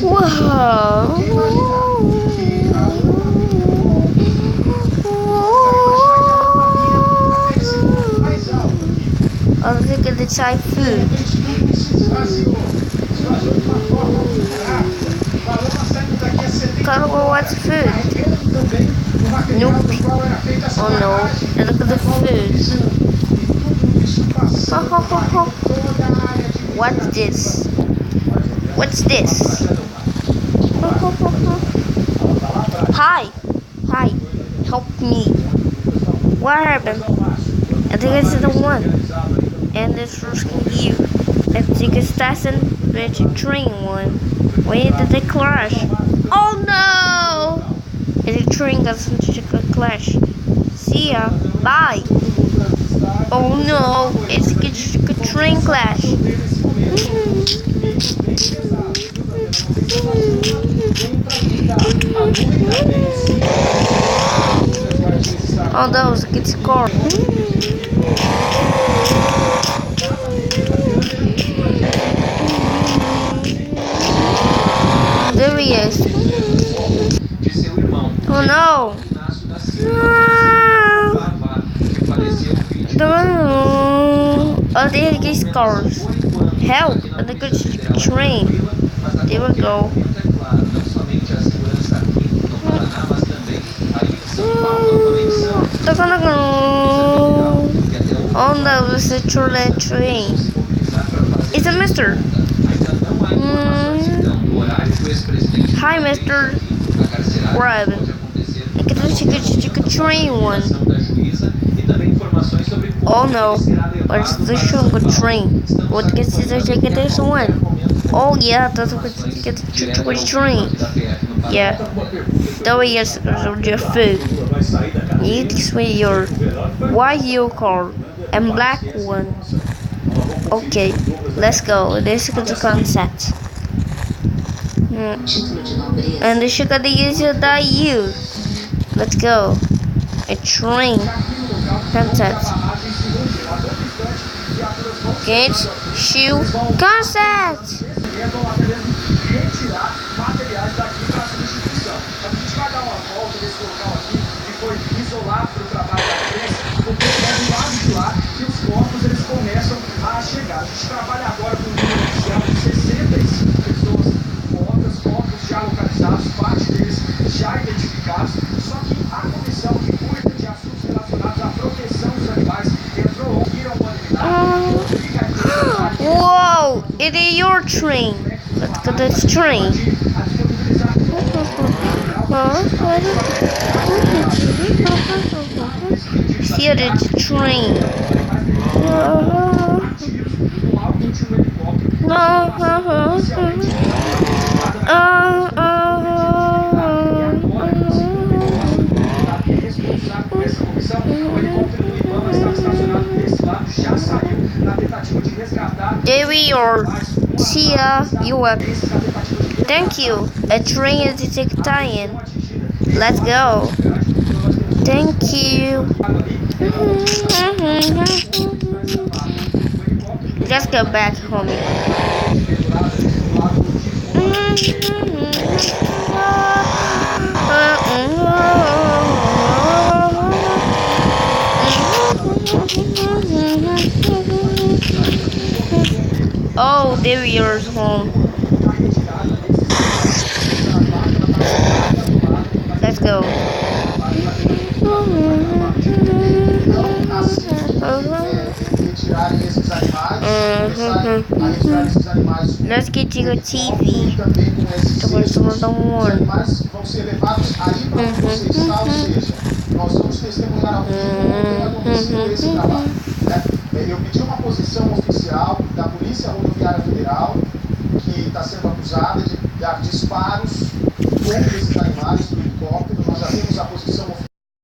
Uau! Oh, look at the Thai food. Cargo, what's food? Nope. Oh no, and look at the food. Ho ho ho ho. What's this? What's this? Ho ho ho ho. Hi! Hi! Help me! What happened? I think it's the one. And it's risking you. I think it's Tyson with a train one. When did they crash? Oh no! And the train got such a clash. See ya. Bye. Oh no! It's a train clash. Oh, that was a good score. There he is. Oh no! Oh, they had good scores. Help! And the good train. There we go. Oh no, it's a train. It's a mister. Hi, mister. Grab. I can take a train one. Oh no, where's the sugar train? What gets is take this one? Oh yeah, that's what gets the train. Yeah, that way is your food. You explain your white your car and black one. Okay, let's go. This is the concept. And the sugar they use that you. Let's go. A train concept. Get shoe concept. Whoa! It is your train. Let's go to this train. See the train. There we are. See ya. You up. Thank you. A train is to take time. Let's go. Thank you. Let's go back home. Oh, there we are home. Let's go. Let's get to your TV. Eu pedi uma posição oficial da Polícia Rodoviária Federal, que está sendo acusada de dar disparos contra esses animais do helicóptero. Nós já temos